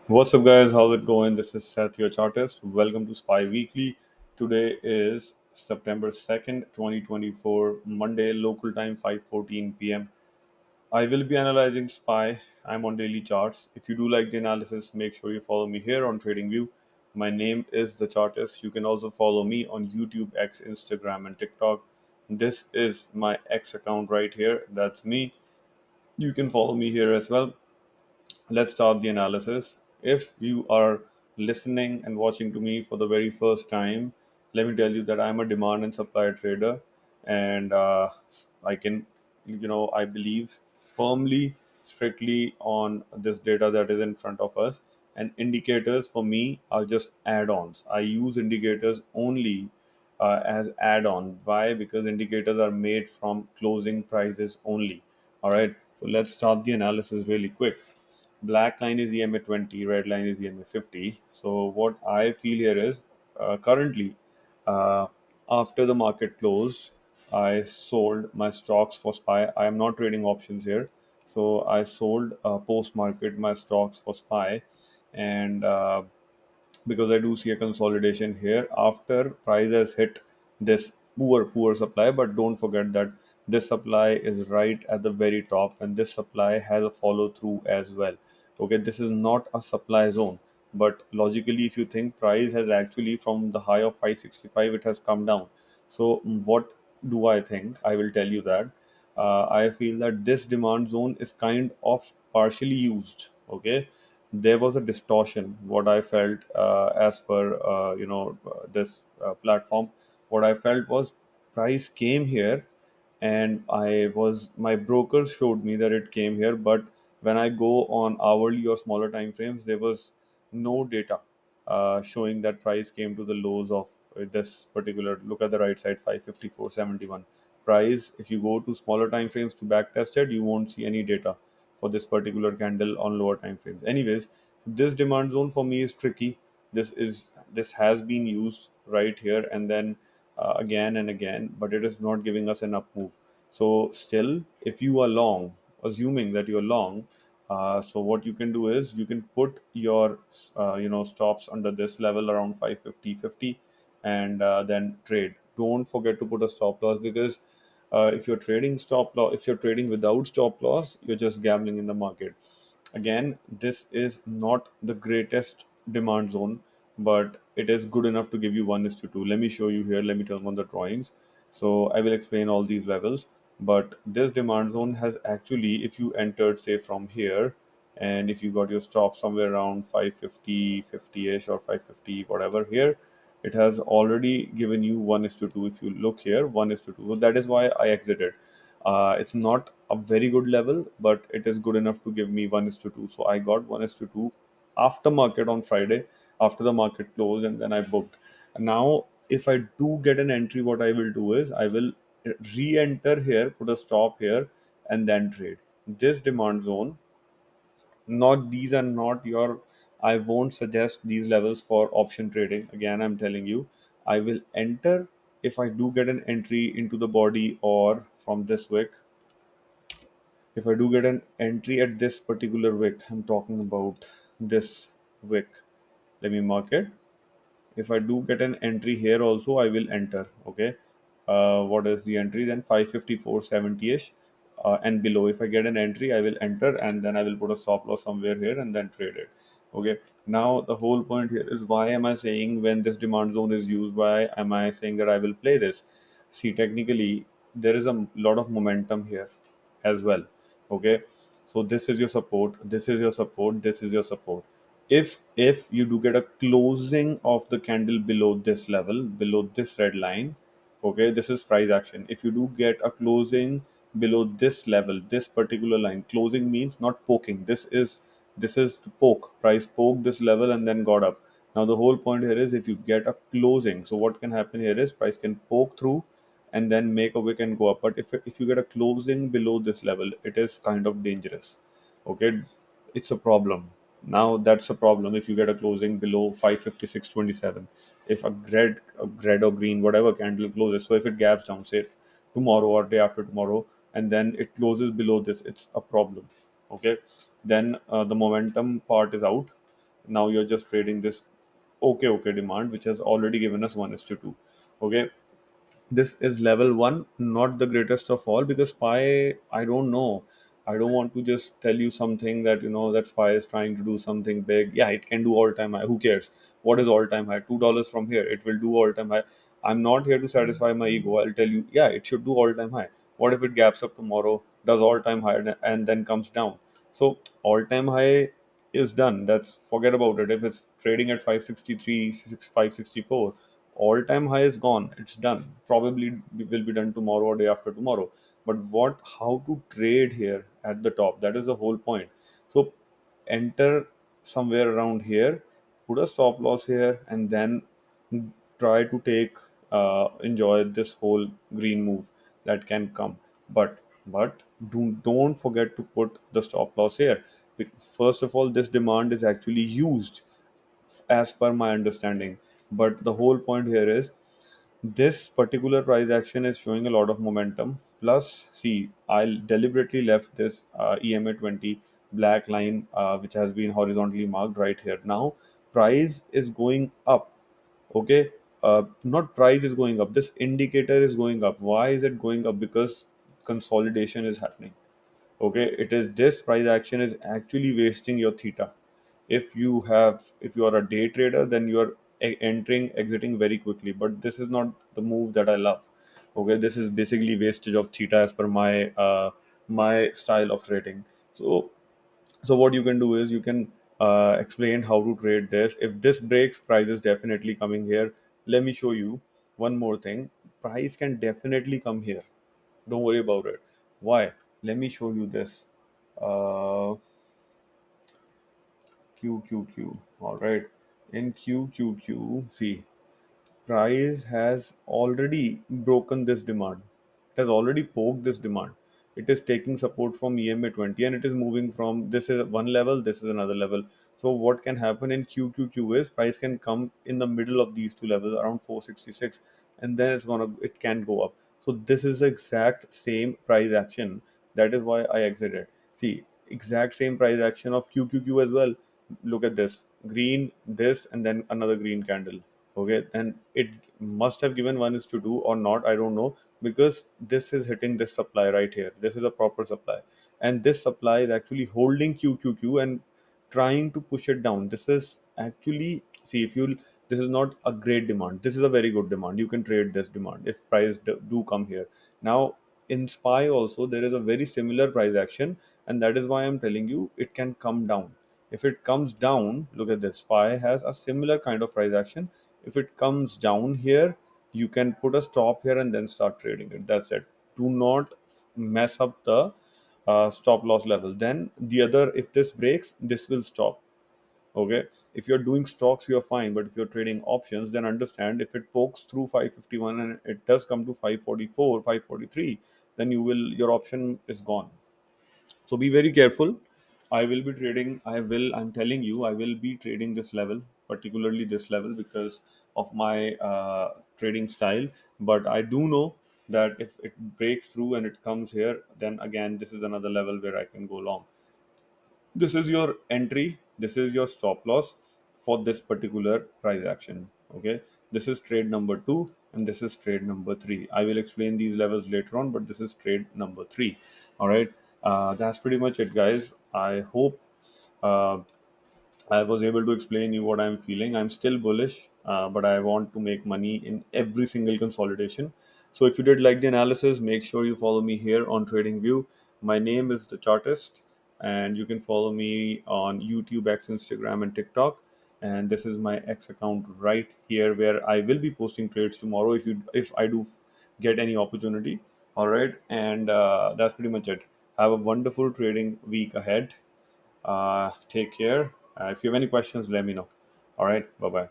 What's up, guys? How's it going? This is Seth, your chartist. Welcome to Spy Weekly. Today is September 2nd, 2024, Monday, local time 5:14 p.m. I will be analyzing SPY. I'm on daily charts. If you do like the analysis, make sure you follow me here on TradingView. My name is The Chartist. You can also follow me on YouTube, X, Instagram, and TikTok. This is my X account right here. That's me. You can follow me here as well. Let's start the analysis. If you are listening and watching to me for the very first time, let me tell you that I'm a demand and supply trader, and I can, I believe firmly, strictly on this data that is in front of us. And indicators for me are just add-ons. I use indicators only as add-on. Why? Because indicators are made from closing prices only. All right. So let's start the analysis really quick. Black line is EMA 20, red line is EMA 50. So what I feel here is currently, uh, after the market closed, I sold my stocks for SPY. I am not trading options here. So I sold post market my stocks for SPY, and because I do see a consolidation here after price has hit this poor supply. But don't forget that this supply is right at the very top, and this supply has a follow through as well. Okay, this is not a supply zone, but logically, if you think price has actually from the high of 565, it has come down. So what do I think? I will tell you that I feel that this demand zone is kind of partially used. Okay, there was a distortion. What I felt as per this platform, what I felt was price came here, and I was my brokers showed me that it came here, but when I go on hourly or smaller time frames, there was no data showing that price came to the lows of this particular. Look at the right side, 554.71 price. If you go to smaller time frames to back test it, you won't see any data for this particular candle on lower time frames. Anyways, so this demand zone for me is tricky. This has been used right here and then again and again, but it is not giving us an up move. So still, if you are long, assuming that you're long, so what you can do is you can put your stops under this level around 550.50, and then trade. Don't forget to put a stop loss, because if you're trading without stop loss, you're just gambling in the market. Again, this is not the greatest demand zone, but it is good enough to give you 1:2. Let me show you here. Let me turn on the drawings. So I will explain all these levels. But this demand zone has actually, if you entered, say, from here, and if you got your stop somewhere around 550, 50-ish or 550, whatever here, it has already given you 1:2. If you look here, 1:2. So that is why I exited. It's not a very good level, but it is good enough to give me 1:2. So I got 1:2 after market on Friday, after the market closed, and then I booked. Now, if I do get an entry, what I will do is I will re-enter here, put a stop here, and then trade. This demand zone, not these are not your, I won't suggest these levels for option trading. Again, I'm telling you, I will enter if I do get an entry into the body or from this wick. If I do get an entry at this particular wick, I'm talking about this wick, let me mark it. If I do get an entry here also, I will enter. Okay, what is the entry then? 554.70ish and below. If I get an entry, I will enter, and then I will put a stop loss somewhere here and then trade it. Okay, now the whole point here is, why am I saying when this demand zone is used, why am I saying that I will play this? See, technically there is a lot of momentum here as well. Okay, so this is your support, this is your support, this is your support. If you do get a closing of the candle below this level, below this red line, okay, this is price action. If you do get a closing below this level, this particular line, closing means not poking. This is the poke. Price poked this level and then got up. Now the whole point here is, if you get a closing, so what can happen here is price can poke through and then make a wick and go up. But if you get a closing below this level, it is kind of dangerous. Okay, it's a problem. Now that's a problem if you get a closing below 556.27. If a red or green, whatever candle closes, so if it gaps down, say tomorrow or day after tomorrow, and then it closes below this, it's a problem. Okay, then the momentum part is out. Now you're just trading this okay demand, which has already given us 1 is to 2. Okay, this is level one, not the greatest of all, because Spy, I don't know. I don't want to just tell you something that that Spy is trying to do something big. Yeah, it can do all time high. Who cares? What is all time high? $2 from here, it will do all time high. I'm not here to satisfy my ego. I'll tell you, yeah, it should do all time high. What if it gaps up tomorrow, does all time high, and then comes down? So all time high is done. That's forget about it. If it's trading at 563, 564, all time high is gone, it's done. Probably will be done tomorrow or day after tomorrow. But what how to trade here at the top, that is the whole point. So enter somewhere around here, put a stop loss here, and then try to take enjoy this whole green move that can come. But don't forget to put the stop loss here. First of all, this demand is actually used as per my understanding. But the whole point here is this particular price action is showing a lot of momentum. Plus, see, I deliberately left this EMA 20 black line, which has been horizontally marked right here. Now, price is going up. Okay, not price is going up. This indicator is going up. Why is it going up? Because consolidation is happening. Okay, it is this price action is actually wasting your theta. If you are a day trader, then you are entering exiting very quickly, but this is not the move that I love. Okay, this is basically wastage of theta as per my style of trading. So what you can do is you can explain how to trade this. If this breaks, price is definitely coming here. Let me show you one more thing. Price can definitely come here, don't worry about it. Why? Let me show you this. uh, QQQ. All right. In QQQ, see, price has already broken this demand. It has already poked this demand. It is taking support from EMA 20 and it is moving from this is one level, this is another level. So what can happen in QQQ is price can come in the middle of these two levels around 466, and then it can go up. So this is the exact same price action. That is why I exited. See, exact same price action of QQQ as well. Look at this green, this, and then another green candle. Okay, and it must have given 1 is to 2 or not, I don't know, because this is hitting this supply right here. This is a proper supply, and this supply is actually holding QQQ and trying to push it down. This is actually, see, if you, this is not a great demand, this is a very good demand. You can trade this demand if price do come here. Now in SPY also there is a very similar price action, and that is why I'm telling you it can come down. If it comes down, look at this, SPY has a similar kind of price action. If it comes down here, you can put a stop here and then start trading it. That's it. Do not mess up the stop loss level. Then the other, if this breaks, this will stop. Okay, if you're doing stocks, you're fine, but if you're trading options, then understand, if it pokes through 551 and it does come to 544, 543, then your option is gone. So be very careful. I'm telling you, I will be trading this level, particularly this level, because of my trading style. But I do know that if it breaks through and it comes here, then again this is another level where I can go long. This is your entry, this is your stop loss for this particular price action. Okay, this is trade number 2 and this is trade number 3. I will explain these levels later on, but this is trade number 3. All right, that's pretty much it, guys. I hope uh, I was able to explain you what I'm feeling. I'm still bullish, but I want to make money in every single consolidation. So if you did like the analysis, make sure you follow me here on TradingView. My name is the Chartist, and you can follow me on YouTube, X, Instagram, and TikTok. And this is my X account right here, where I will be posting trades tomorrow if I do get any opportunity. All right, and that's pretty much it. Have a wonderful trading week ahead. Take care. If you have any questions, let me know. All right. Bye bye.